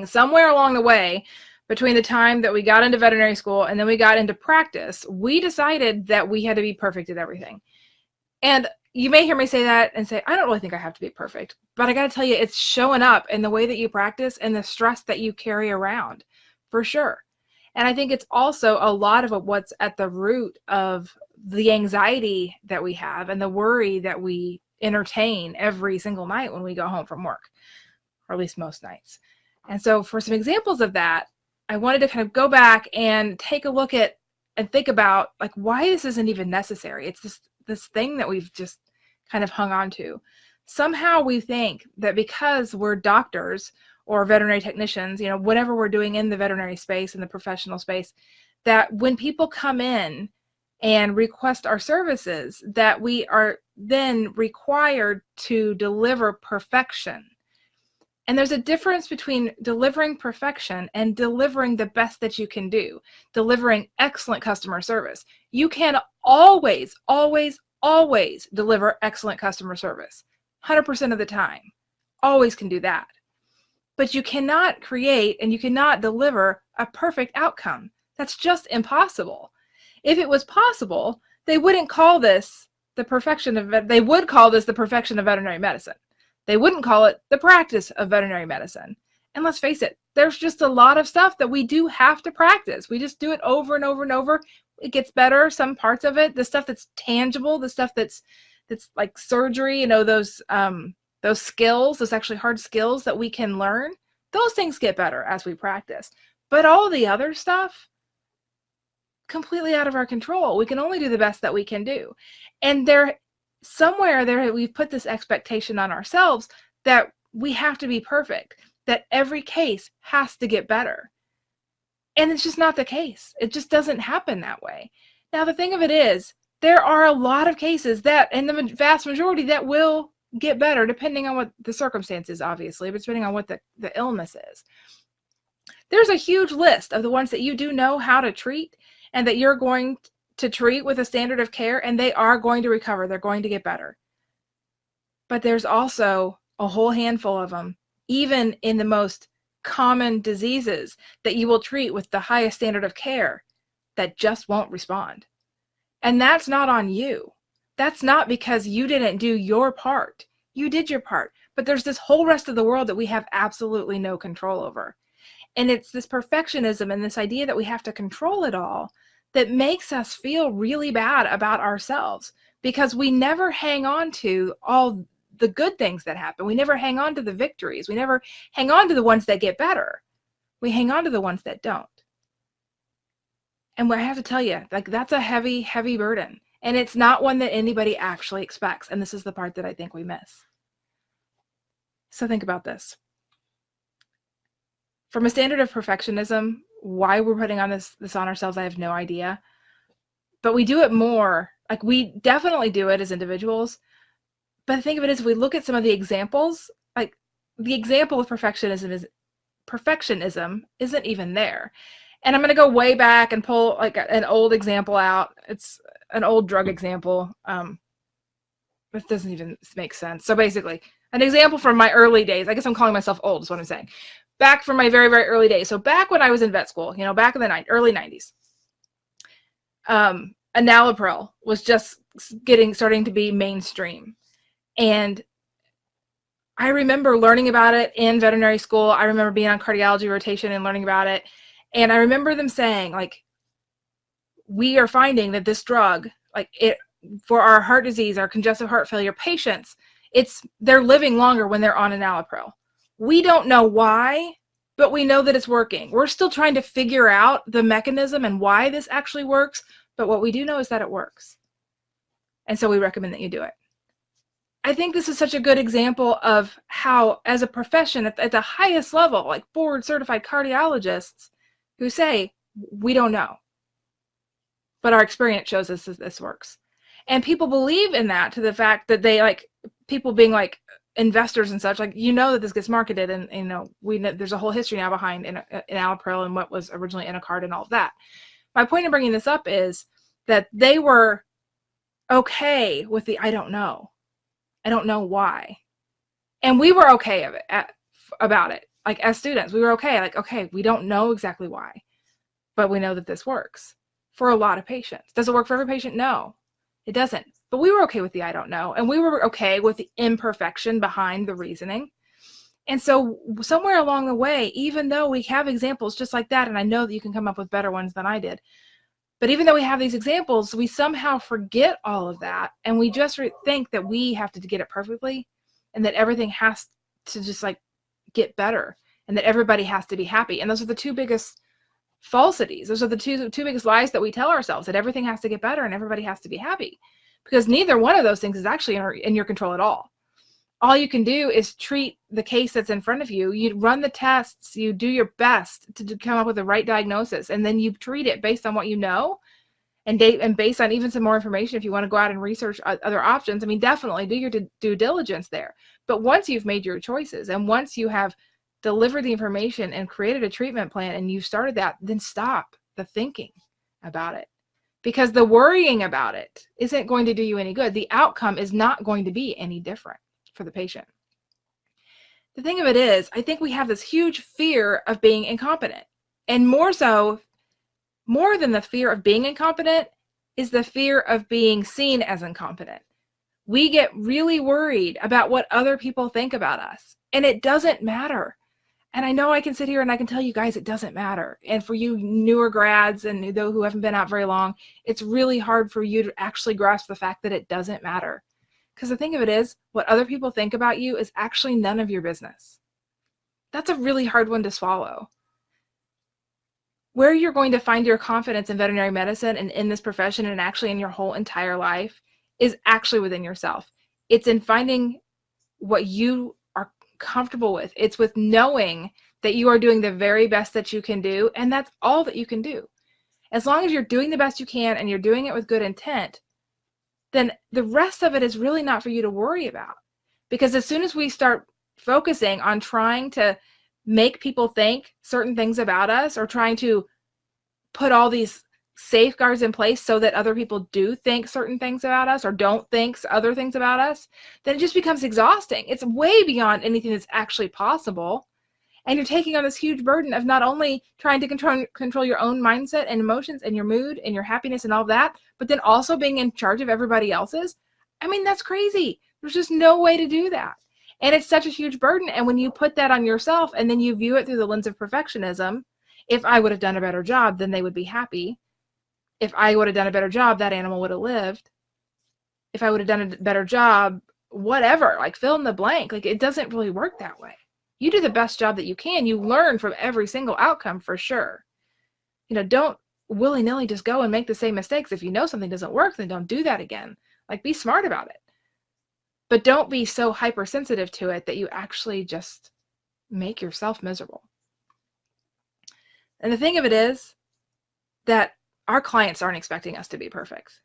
somewhere along the way, between the time that we got into veterinary school and then we got into practice, we decided that we had to be perfect at everything. And you may hear me say that and say, I don't really think I have to be perfect. But I got to tell you, it's showing up in the way that you practice and the stress that you carry around, for sure. And I think it's also a lot of what's at the root of the anxiety that we have and the worry that we entertain every single night when we go home from work, or at least most nights. And so for some examples of that, I wanted to kind of go back and take a look at and think about like why this isn't even necessary. It's this thing that we've just kind of hung on to. Somehow we think that because we're doctors or veterinary technicians, you know, whatever we're doing in the veterinary space, in the professional space, that when people come in and request our services, that we are then required to deliver perfection. And there's a difference between delivering perfection and delivering the best that you can do, delivering excellent customer service. You can always, always, always deliver excellent customer service, 100% of the time. Always can do that. But you cannot create and you cannot deliver a perfect outcome. That's just impossible. If it was possible, they wouldn't call this the perfection of, they would call this the perfection of veterinary medicine. They wouldn't call it the practice of veterinary medicine. And let's face it, there's just a lot of stuff that we do have to practice. We just do it over and over and over. It gets better, some parts of it, the stuff that's tangible, the stuff that's like surgery, you know, those skills, those actually hard skills that we can learn, those things get better as we practice. But all the other stuff, completely out of our control. We can only do the best that we can do. And somewhere there, we've put this expectation on ourselves that we have to be perfect, that every case has to get better. And it's just not the case. It just doesn't happen that way. Now, the thing of it is, there are a lot of cases that, and the vast majority, that will get better depending on what the circumstances, obviously, but depending on what the illness is. There's a huge list of the ones that you do know how to treat and that you're going to treat with a standard of care, and they are going to recover. They're going to get better. But there's also a whole handful of them, even in the most common diseases, that you will treat with the highest standard of care, that just won't respond. And that's not on you. That's not because you didn't do your part. You did your part. But there's this whole rest of the world that we have absolutely no control over. And it's this perfectionism and this idea that we have to control it all that makes us feel really bad about ourselves, because we never hang on to all the good things that happen. We never hang on to the victories. We never hang on to the ones that get better. We hang on to the ones that don't. And I have to tell you, like, that's a heavy, heavy burden. And it's not one that anybody actually expects. And this is the part that I think we miss. So think about this. From a standard of perfectionism, why we're putting on this on ourselves, I have no idea. But we do it more. Like, we definitely do it as individuals. But the thing of it is, if we look at some of the examples, like the example of perfectionism isn't even there. And I'm going to go way back and pull like an old example out. It's an old drug example. This doesn't even make sense. So basically, an example from my early days. I guess I'm calling myself old is what I'm saying. Back from my very, very early days. So back when I was in vet school, you know, back in the early 90s, enalapril was just starting to be mainstream. And I remember learning about it in veterinary school. I remember being on cardiology rotation and learning about it. And I remember them saying, like, we are finding that this drug, like, it for our heart disease, our congestive heart failure patients, they're living longer when they're on enalapril. We don't know why, but we know that it's working. We're still trying to figure out the mechanism and why this actually works. But what we do know is that it works. And so we recommend that you do it. I think this is such a good example of how, as a profession at the highest level, like board certified cardiologists who say, we don't know, but our experience shows us that this works. And people believe in that, to the fact that they, like, people being like investors and such, like, you know, that this gets marketed, and, you know, there's a whole history now behind enalapril and what was originally Inocard and all of that. My point in bringing this up is that they were okay with the I don't know why. And we were okay about it. like as students, we were okay. Like, okay, we don't know exactly why, but we know that this works for a lot of patients. Does it work for every patient? No, it doesn't. But we were okay with the I don't know. And we were okay with the imperfection behind the reasoning. And so somewhere along the way, even though we have examples just like that, and I know that you can come up with better ones than I did, but even though we have these examples, we somehow forget all of that. And we just think that we have to get it perfectly and that everything has to just like get better and that everybody has to be happy. And those are the two biggest falsities. Those are the two biggest lies that we tell ourselves, that everything has to get better and everybody has to be happy, because neither one of those things is actually in your control at all. All you can do is treat the case that's in front of you. You run the tests, you do your best to come up with the right diagnosis, and then you treat it based on what you know and based on even some more information if you want to go out and research other options. I mean, definitely do your due diligence there. But once you've made your choices and once you have delivered the information and created a treatment plan and you started that, then stop the thinking about it, because the worrying about it isn't going to do you any good. The outcome is not going to be any different for the patient. The thing of it is, I think we have this huge fear of being incompetent, and more than the fear of being incompetent is the fear of being seen as incompetent. We get really worried about what other people think about us, and it doesn't matter. And I know I can sit here and I can tell you guys it doesn't matter. And for you newer grads and those who haven't been out very long, it's really hard for you to actually grasp the fact that it doesn't matter. Because the thing of it is, what other people think about you is actually none of your business. That's a really hard one to swallow. Where you're going to find your confidence in veterinary medicine and in this profession and actually in your whole entire life is actually within yourself. It's in finding what you are comfortable with. It's with knowing that you are doing the very best that you can do, and that's all that you can do. As long as you're doing the best you can and you're doing it with good intent, then the rest of it is really not for you to worry about. Because as soon as we start focusing on trying to make people think certain things about us or trying to put all these safeguards in place so that other people do think certain things about us or don't think other things about us, then it just becomes exhausting. It's way beyond anything that's actually possible. And you're taking on this huge burden of not only trying to control your own mindset and emotions and your mood and your happiness and all that, but then also being in charge of everybody else's. I mean, that's crazy. There's just no way to do that. And it's such a huge burden. And when you put that on yourself and then you view it through the lens of perfectionism, if I would have done a better job, then they would be happy. If I would have done a better job, that animal would have lived. If I would have done a better job, whatever, like fill in the blank. Like, it doesn't really work that way. You do the best job that you can. You learn from every single outcome for sure. Don't willy-nilly just go and make the same mistakes. If you know something doesn't work, then don't do that again. Like, be smart about it. But don't be so hypersensitive to it that you actually just make yourself miserable. And the thing of it is that our clients aren't expecting us to be perfect.